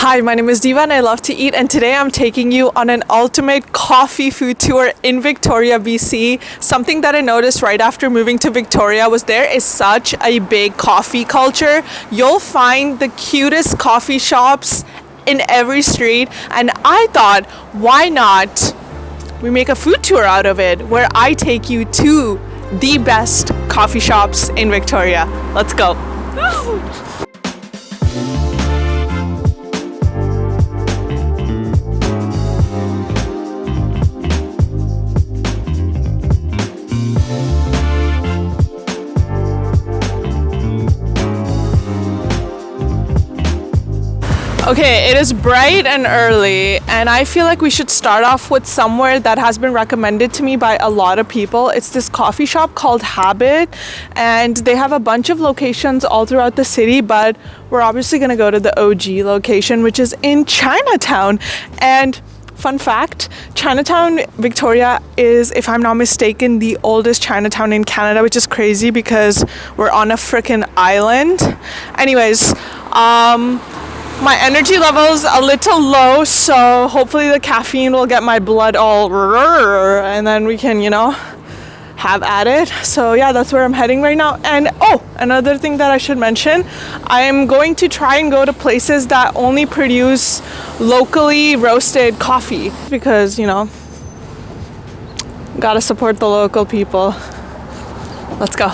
Hi, my name is Diva and I love to eat, and today I'm taking you on an ultimate coffee food tour in Victoria, BC. Something that I noticed right after moving to Victoria was there is such a big coffee culture. You'll find the cutest coffee shops in every street, and I thought, why not we make a food tour out of it where I take you to the best coffee shops in Victoria. Let's go. Okay, it is bright and early, and I feel like we should start off with somewhere that has been recommended to me by a lot of people. It's this coffee shop called Habit, and they have a bunch of locations all throughout the city, but we're obviously gonna go to the OG location, which is in Chinatown. And fun fact, Chinatown, Victoria is, if I'm not mistaken, the oldest Chinatown in Canada, which is crazy because we're on a freaking island. Anyways, my energy level's a little low, so hopefully the caffeine will get my blood all and then we can, have at it. So yeah, that's where I'm heading right now. And another thing that I should mention, I am going to try and go to places that only produce locally roasted coffee because, gotta support the local people. Let's go.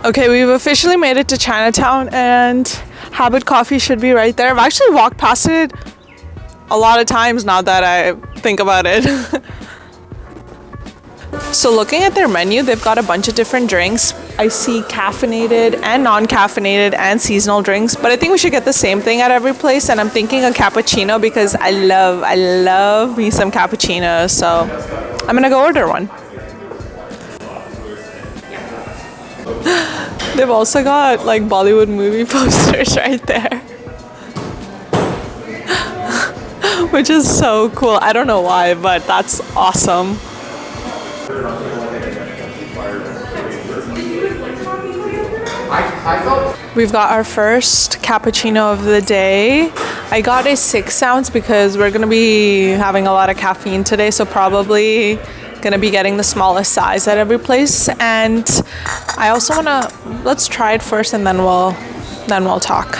Okay, we've officially made it to Chinatown, and Habit Coffee should be right there. I've actually walked past it a lot of times now that I think about it. So looking at their menu, they've got a bunch of different drinks. I see caffeinated and non-caffeinated and seasonal drinks, but I think we should get the same thing at every place, and I'm thinking a cappuccino because I love me some cappuccino, so I'm gonna go order one. They've also got like Bollywood movie posters right there, which is so cool. I don't know why, but that's awesome. We've got our first cappuccino of the day. I got a 6 ounce because we're gonna be having a lot of caffeine today, so probably gonna be getting the smallest size at every place. And I also let's try it first and then we'll talk.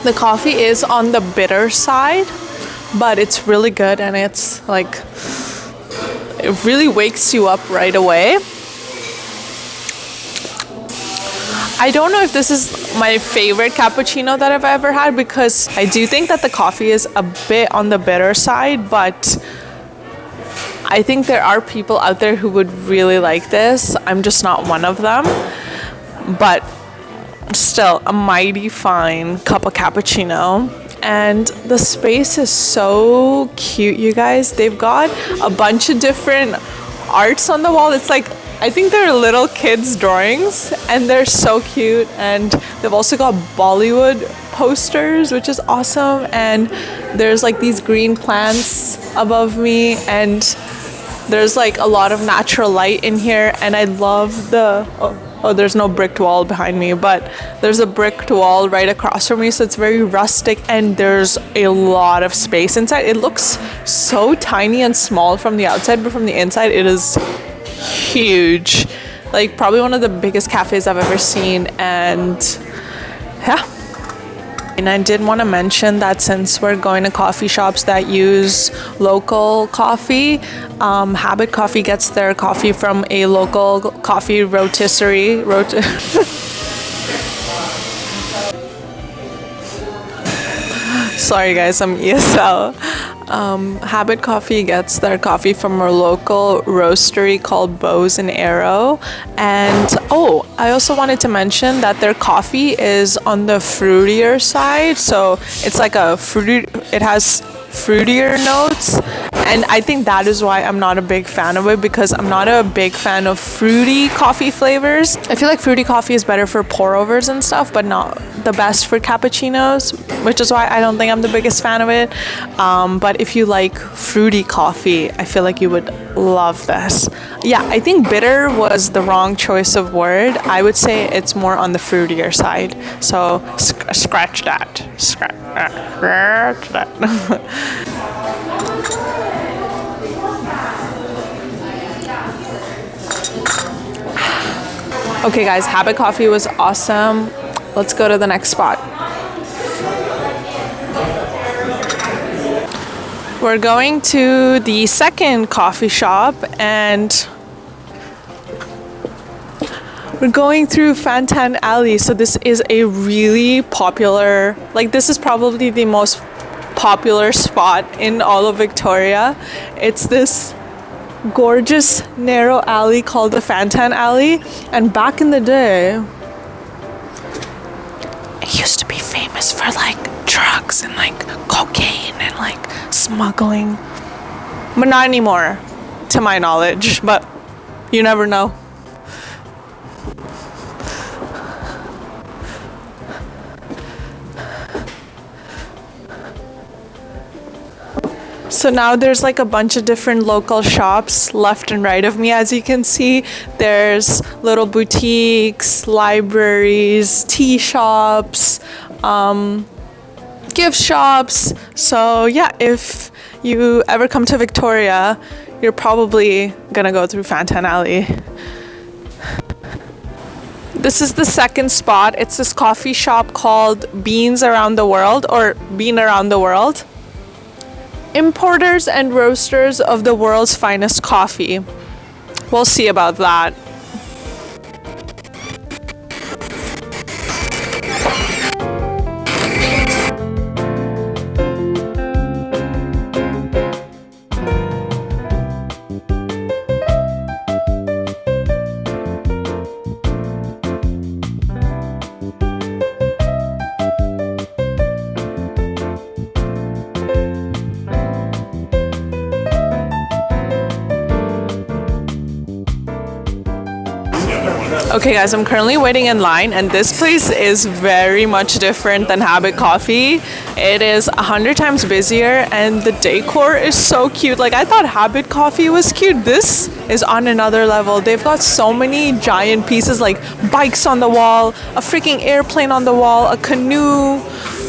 The coffee is on the bitter side, but it's really good, and it's like, it really wakes you up right away. I don't know if this is my favorite cappuccino that I've ever had because I do think that the coffee is a bit on the bitter side, but I think there are people out there who would really like this. I'm just not one of them, but still a mighty fine cup of cappuccino. And the space is so cute, you guys. They've got a bunch of different arts on the wall. It's like, I think they're little kids' drawings, and they're so cute. And they've also got Bollywood posters, which is awesome. And there's like these green plants above me, and there's like a lot of natural light in here. And I love there's no bricked wall behind me, but there's a bricked wall right across from me, so it's very rustic, and there's a lot of space inside. It looks so tiny and small from the outside, but from the inside it is huge. Like probably one of the biggest cafes I've ever seen. And yeah. And I did want to mention that since we're going to coffee shops that use local coffee, Habit Coffee gets their coffee from a local coffee rotisserie. Sorry guys, I'm ESL. Habit Coffee gets their coffee from a local roastery called Bows and Arrow. And I also wanted to mention that their coffee is on the fruitier side, so it's like it has fruitier notes, And I think that is why I'm not a big fan of it, because I'm not a big fan of fruity coffee flavors. I feel like fruity coffee is better for pour overs and stuff, but not the best for cappuccinos, which is why I don't think I'm the biggest fan of it. But if you like fruity coffee, I feel like you would love this. Yeah, I think bitter was the wrong choice of word. I would say it's more on the fruitier side. So scratch that. Scratch that. Okay guys, Habit Coffee was awesome. Let's go to the next spot. We're going to the second coffee shop and we're going through Fantan Alley. So this is a really popular, like this is probably the most popular spot in all of Victoria. It's this gorgeous narrow alley called the Fantan Alley, and back in the day it used to be famous for like drugs and like cocaine and like smuggling, but not anymore to my knowledge, but you never know. So now there's like a bunch of different local shops left and right of me. As you can see, there's little boutiques, libraries, tea shops, gift shops. So yeah, if you ever come to Victoria, you're probably gonna go through Fantan Alley. This is the second spot. It's this coffee shop called Beans Around the World, or Bean Around the World. Importers and roasters of the world's finest coffee. We'll see about that. Okay guys, I'm currently waiting in line and this place is very much different than Habit Coffee. It is 100 times busier and the decor is so cute. Like I thought Habit Coffee was cute. This is on another level. They've got so many giant pieces like bikes on the wall, a freaking airplane on the wall, a canoe,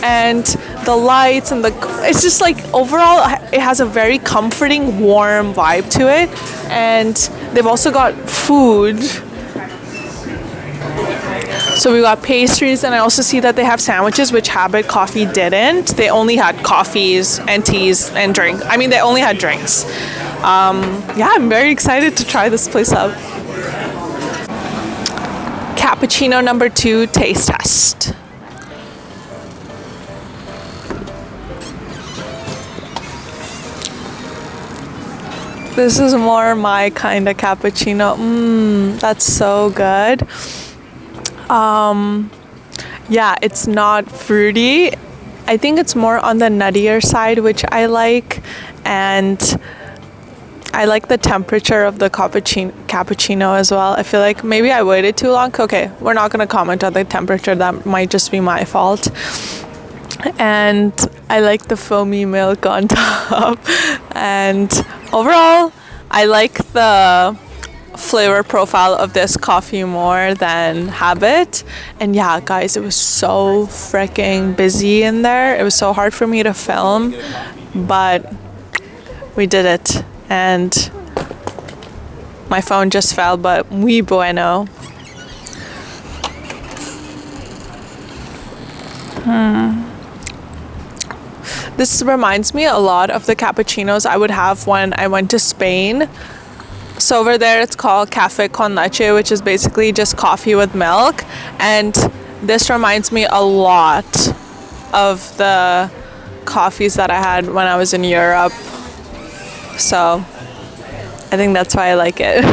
and the lights and it's just like overall it has a very comforting, warm vibe to it. And they've also got food. So we got pastries, and I also see that they have sandwiches, which Habit Coffee didn't. They only had coffees and teas and drinks. I mean, they only had drinks. Yeah, I'm very excited to try this place out. Cappuccino number 2 taste test. This is more my kind of cappuccino. That's so good. Yeah, it's not fruity. I think it's more on the nuttier side, which I like, and I like the temperature of the cappuccino as well. I feel like maybe I waited too long. Okay, we're not going to comment on the temperature. That might just be my fault. And I like the foamy milk on top. And overall, I like the flavor profile of this coffee more than Habit. And yeah guys, it was so freaking busy in there. It was so hard for me to film, but we did it. And my phone just fell, but muy bueno. This reminds me a lot of the cappuccinos I would have when I went to Spain. So over there it's called Café con Leche, which is basically just coffee with milk. And this reminds me a lot of the coffees that I had when I was in Europe. So I think that's why I like it.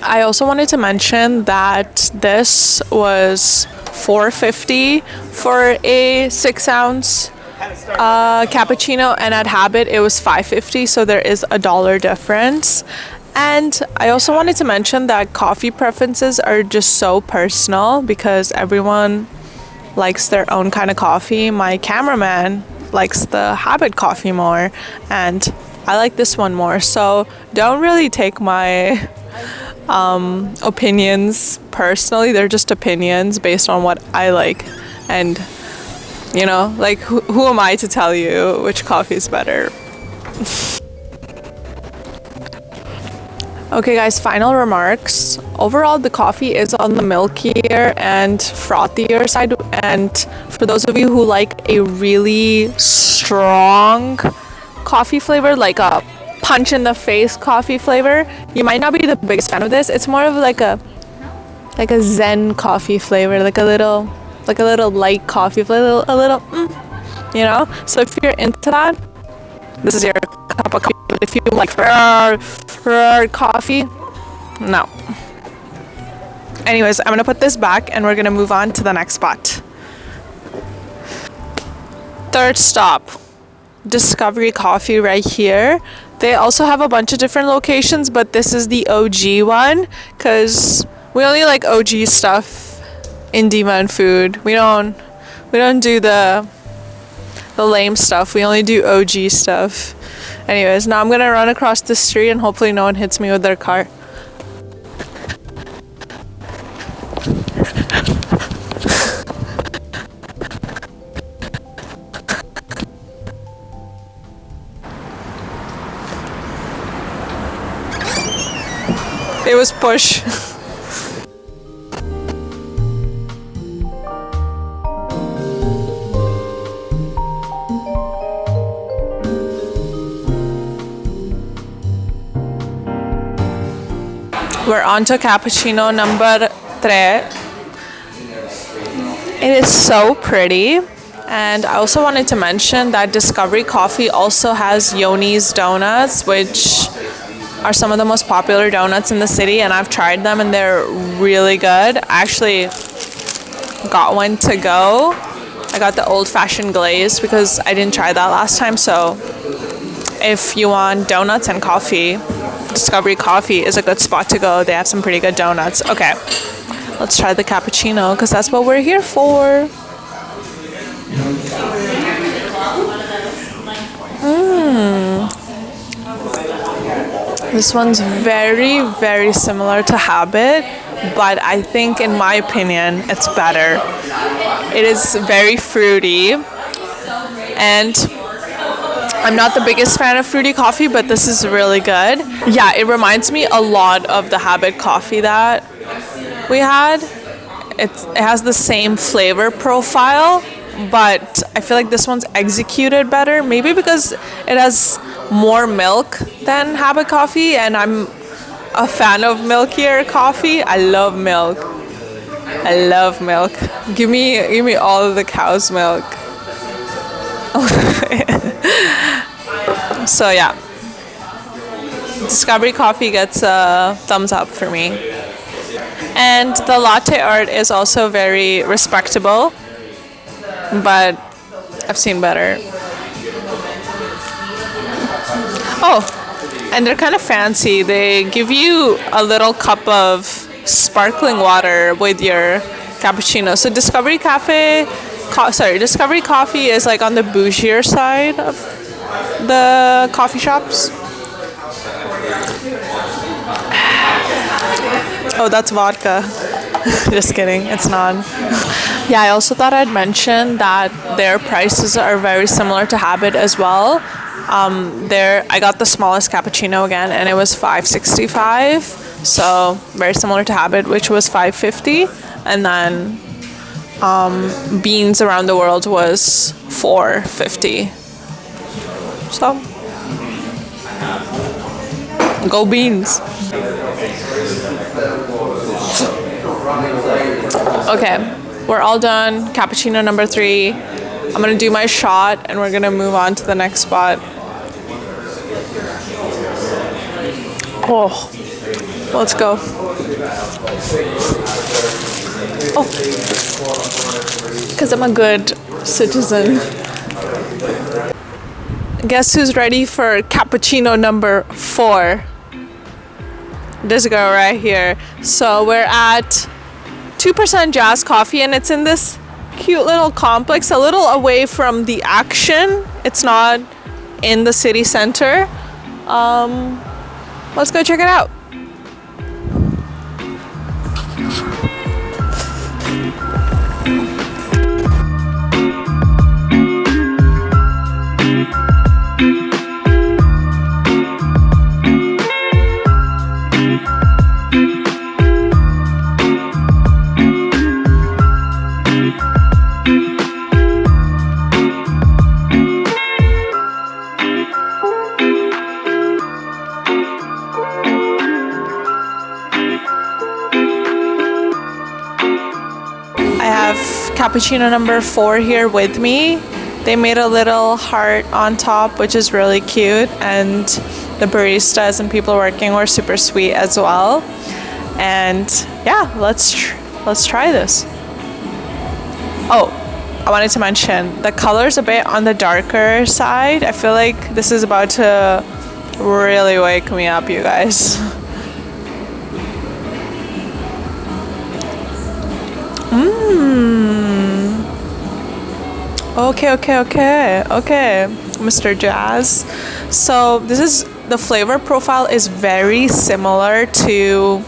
I also wanted to mention that this was $4.50 for a 6-ounce cappuccino, and at Habit it was $5.50, so there is a dollar difference. And I also wanted to mention that coffee preferences are just so personal because everyone likes their own kind of coffee. My cameraman likes the Habit coffee more, and I like this one more. So don't really take my opinions personally. They're just opinions based on what I like. And, you know, like, who am I to tell you which coffee is better? Okay guys, final remarks. Overall, the coffee is on the milkier and frothier side, and for those of you who like a really strong coffee flavor, like a punch in the face coffee flavor, you might not be the biggest fan of this. It's more of like a zen coffee flavor, like a little light coffee flavor, a little you know. So if you're into that, this is your cup of coffee. But if you like coffee, no. Anyways, I'm gonna put this back and we're gonna move on to the next spot. Third stop, Discovery Coffee right here. They also have a bunch of different locations, but this is the OG one because we only like OG stuff in Dima and Food. We don't do the lame stuff. We only do OG stuff. Anyways, now I'm gonna run across the street and hopefully no one hits me with their car. It was push. We're on to cappuccino number 3. It is so pretty. And I also wanted to mention that Discovery Coffee also has Yoni's donuts, which are some of the most popular donuts in the city, and I've tried them and they're really good. I actually got one to go. I got the old-fashioned glaze because I didn't try that last time. So if you want donuts and coffee, Discovery Coffee is a good spot to go. They have some pretty good donuts. Okay, let's try the cappuccino because that's what we're here for. This one's very, very similar to Habit, but I think, in my opinion, it's better. It is very fruity, and I'm not the biggest fan of fruity coffee, but this is really good. Yeah, it reminds me a lot of the Habit coffee that we had. It has the same flavor profile, but I feel like this one's executed better. Maybe because it has more milk than Habit coffee, and I'm a fan of milkier coffee. I love milk. I love milk. Give me all of the cow's milk. So yeah, Discovery Coffee gets a thumbs up for me. And the latte art is also very respectable, but I've seen better. Oh, and they're kind of fancy. They give you a little cup of sparkling water with your cappuccino. So Discovery Coffee is like on the bougier side of the coffee shops. Oh, that's vodka. Just kidding, it's not. Yeah, I also thought I'd mention that their prices are very similar to Habit as well. I got the smallest cappuccino again, and it was $5.65. So very similar to Habit, which was $5.50, and then beans around the world was $4.50. So go beans. Okay, we're all done. Cappuccino number 3. I'm gonna do my shot and we're gonna move on to the next spot. Oh, let's go. Oh, because I'm a good citizen. Guess who's ready for cappuccino number 4? This girl right here. So we're at 2% Jazz Coffee, and it's in this cute little complex, a little away from the action. It's not in the city center. Let's go check it out. Cappuccino number 4 here with me. They made a little heart on top, which is really cute, and the baristas and people working were super sweet as well. And yeah, let's try this. Oh, I wanted to mention the color's a bit on the darker side. I feel like this is about to really wake me up, you guys. Okay, Mr. Jazz. So the flavor profile is very similar to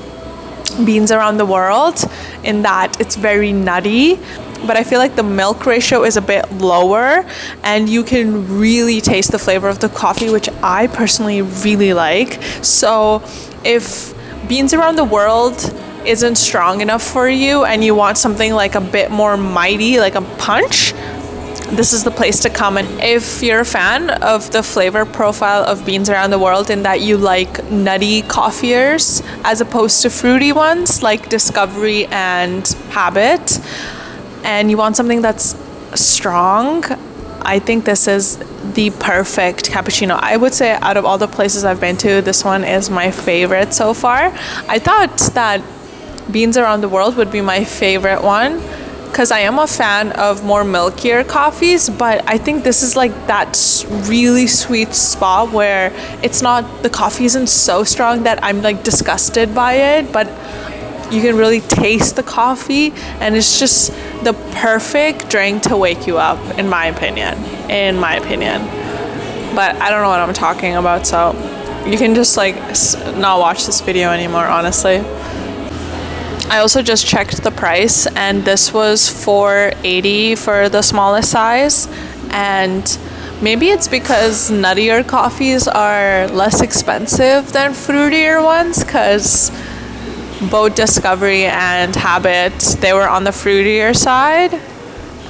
Beans Around the World in that it's very nutty, but I feel like the milk ratio is a bit lower, and you can really taste the flavor of the coffee, which I personally really like. So if Beans Around the World isn't strong enough for you and you want something like a bit more mighty, like a punch, this is the place to come. And if you're a fan of the flavor profile of Beans Around the World in that you like nutty coffeers as opposed to fruity ones like Discovery and Habit, and you want something that's strong, I think this is the perfect cappuccino. I would say out of all the places I've been to, this one is my favorite so far. I thought that Beans Around the World would be my favorite one because I am a fan of more milkier coffees, but I think this is like that really sweet spot where it's not, the coffee isn't so strong that I'm like disgusted by it, but you can really taste the coffee, and it's just the perfect drink to wake you up, in my opinion. But I don't know what I'm talking about, so you can just like not watch this video anymore, honestly. I also just checked the price, and this was $4.80 for the smallest size, and maybe it's because nuttier coffees are less expensive than fruitier ones, because both Discovery and Habit, they were on the fruitier side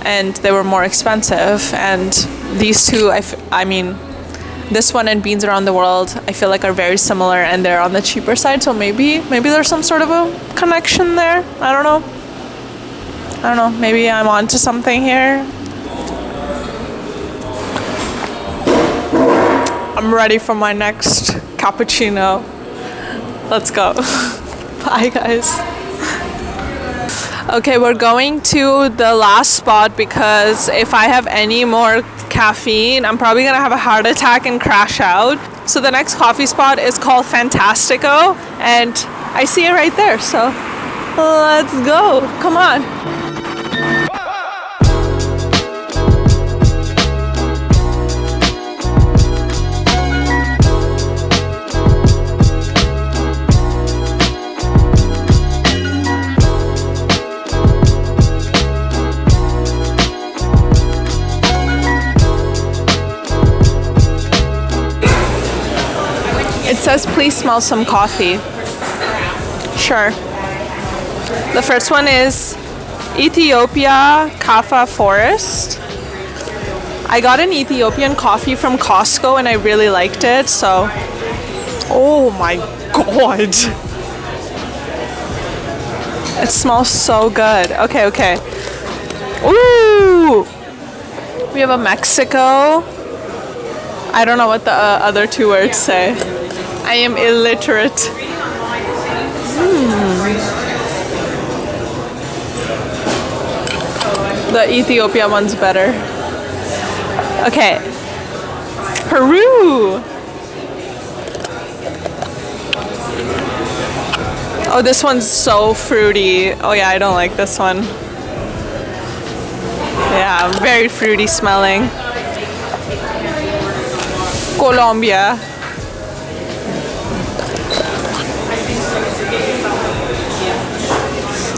and they were more expensive, and these two, I mean this one and Beans Around the World, I feel like are very similar and they're on the cheaper side, so maybe there's some sort of a connection there. I don't know, maybe I'm onto something here. I'm ready for my next cappuccino. Let's go. Bye, guys. Okay, we're going to the last spot because if I have any more caffeine, I'm probably gonna have a heart attack and crash out. So the next coffee spot is called Fantastiko, and I see it right there, so let's go. Come on. It says, please smell some coffee. Sure. The first one is Ethiopia Kaffa Forest. I got an Ethiopian coffee from Costco and I really liked it, so. Oh my god. It smells so good. Okay. Ooh! We have a Mexico. I don't know what the other two words say. I am illiterate. The Ethiopia one's better. Okay. Peru. Oh, this one's so fruity. Oh yeah, I don't like this one. Yeah, very fruity smelling. Colombia.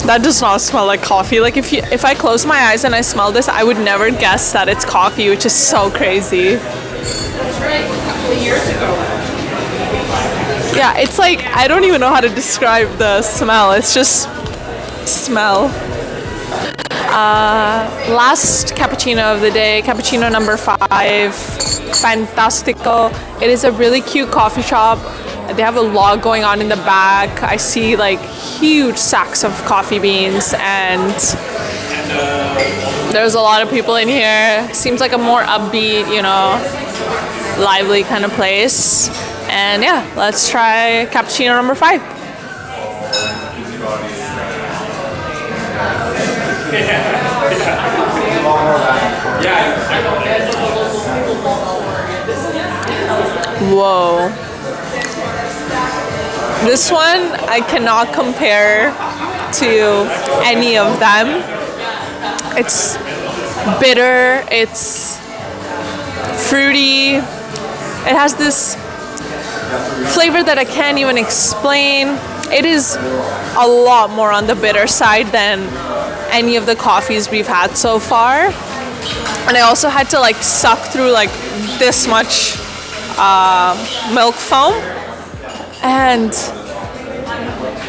That does not smell like coffee. Like if I close my eyes and I smell this, I would never guess that it's coffee, which is so crazy. That's right, a couple of years ago. Yeah, it's like, I don't even know how to describe the smell. It's just smell. Last cappuccino of the day, cappuccino number 5, Fantastiko. It is a really cute coffee shop. They have a lot going on in the back. I see like huge sacks of coffee beans, and there's a lot of people in here. Seems like a more upbeat, you know, lively kind of place. And yeah, let's try cappuccino number 5. Whoa. This one I cannot compare to any of them. It's bitter, it's fruity, it has this flavor that I can't even explain. It is a lot more on the bitter side than any of the coffees we've had so far. And I also had to like suck through like this much milk foam. And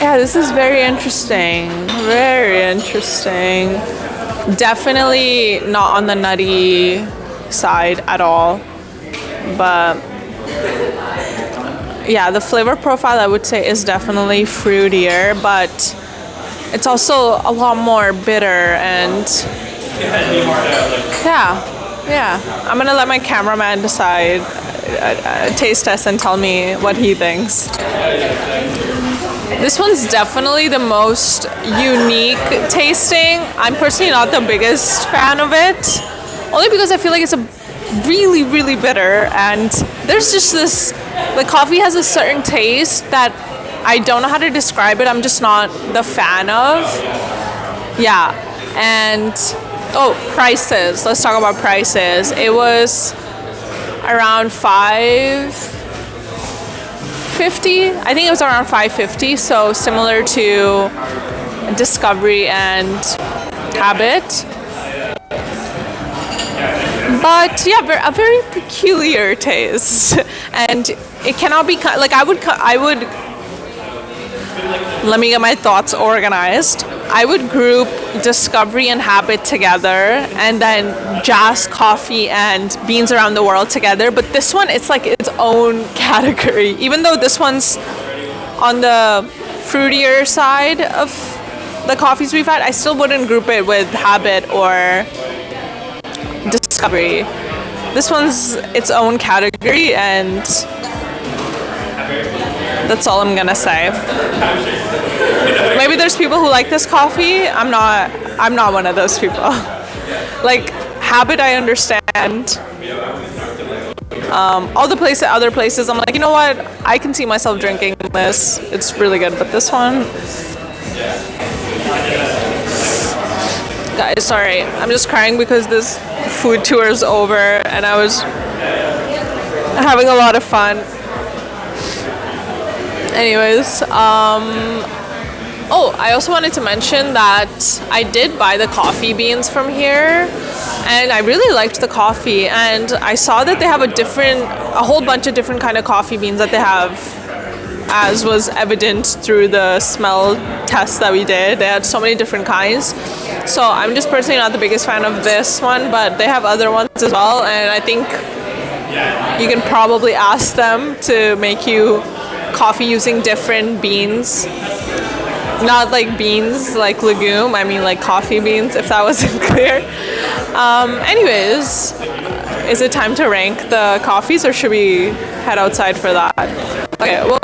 yeah, this is very interesting. Very interesting. Definitely not on the nutty side at all. But yeah, the flavor profile I would say is definitely fruitier, but it's also a lot more bitter and yeah. I'm gonna let my cameraman decide, taste test and tell me what he thinks. This one's definitely the most unique tasting. I'm personally not the biggest fan of it, only because I feel like it's a really, really bitter, and there's just this, the coffee has a certain taste that I don't know how to describe it. I'm just not the fan of. Yeah, and prices. Let's talk about prices. It was around $5.50. I think it was around $5.50. So similar to Discovery and Habit. But yeah, a very peculiar taste, and it cannot be like I would. Let me get my thoughts organized. I would group Discovery and Habit together, and then Jazz Coffee and Beans Around the World together. But this one, it's like its own category. Even though this one's on the fruitier side of the coffees we've had, I still wouldn't group it with Habit or Discovery. This one's its own category, and that's all I'm gonna say. Maybe there's people who like this coffee. I'm not one of those people. Like Habit, I understand. All the other places, I'm like, you know what? I can see myself drinking this. It's really good. But this one, guys, sorry. I'm just crying because this food tour is over, and I was having a lot of fun. Anyways, I also wanted to mention that I did buy the coffee beans from here, and I really liked the coffee, and I saw that they have a whole bunch of different kind of coffee beans that they have, as was evident through the smell test that we did. They had so many different kinds. So I'm just personally not the biggest fan of this one, but they have other ones as well, and I think you can probably ask them to make you coffee using different beans. Not like beans, like legume, I mean like coffee beans, if that wasn't clear. Anyways, is it time to rank the coffees, or should we head outside for that? Okay, well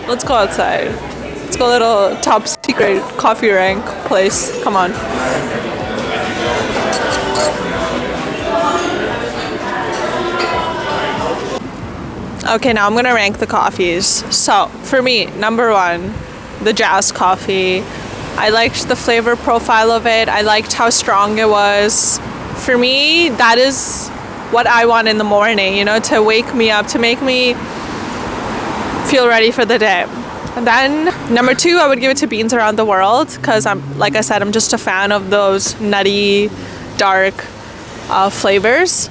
let's go outside. Let's go little top secret coffee rank place. Come on. Okay, now I'm gonna rank the coffees. So for me, number one, the Jazz coffee. I liked the flavor profile of it. I liked how strong it was. For me, that is what I want in the morning, you know, to wake me up, to make me feel ready for the day. And then number two, I would give it to Beans Around the World because like I said, I'm just a fan of those nutty, dark flavors.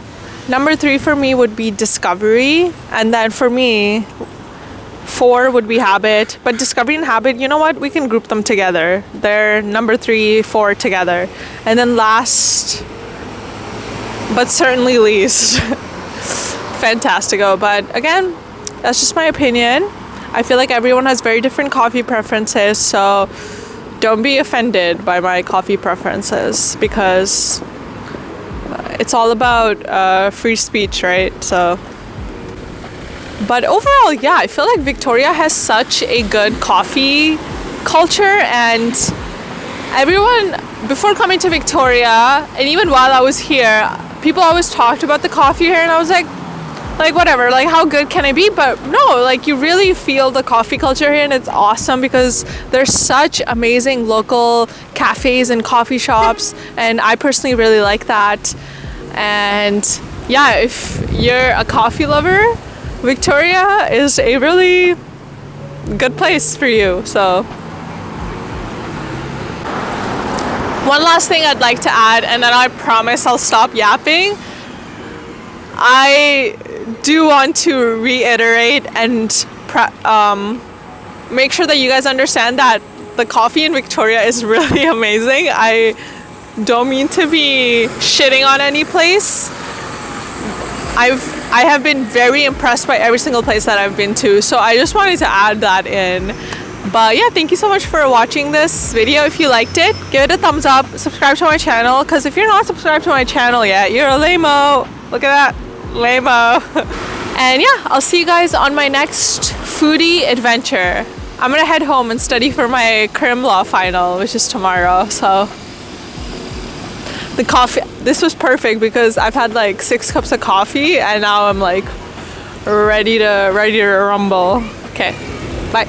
Number three for me would be Discovery. And then for me, 4 would be Habit. But Discovery and Habit, you know what? We can group them together. They're number 3, 4 together. And then last, but certainly least, Fantastico. But again, that's just my opinion. I feel like everyone has very different coffee preferences, so don't be offended by my coffee preferences because it's all about free speech, right? So, but overall, yeah, I feel like Victoria has such a good coffee culture, and everyone, before coming to Victoria, and even while I was here, people always talked about the coffee here, and I was like whatever, like how good can it be? But no, like you really feel the coffee culture here, and it's awesome because there's such amazing local cafes and coffee shops, and I personally really like that. And yeah, if you're a coffee lover, Victoria is a really good place for you. So one last thing I'd like to add, and then I promise I'll stop yapping. I do want to reiterate and make sure that you guys understand that the coffee in Victoria is really amazing. I don't mean to be shitting on any place. I have been very impressed by every single place that I've been to, so I just wanted to add that in. But yeah, thank you so much for watching this video. If you liked it, give it a thumbs up, subscribe to my channel, because if you're not subscribed to my channel yet, you're a lame-o. Look at that, lame-o. And yeah, I'll see you guys on my next foodie adventure. I'm gonna head home and study for my crim law final, which is tomorrow. So the coffee, this was perfect because I've had like 6 cups of coffee and now I'm like ready to rumble. Okay, bye.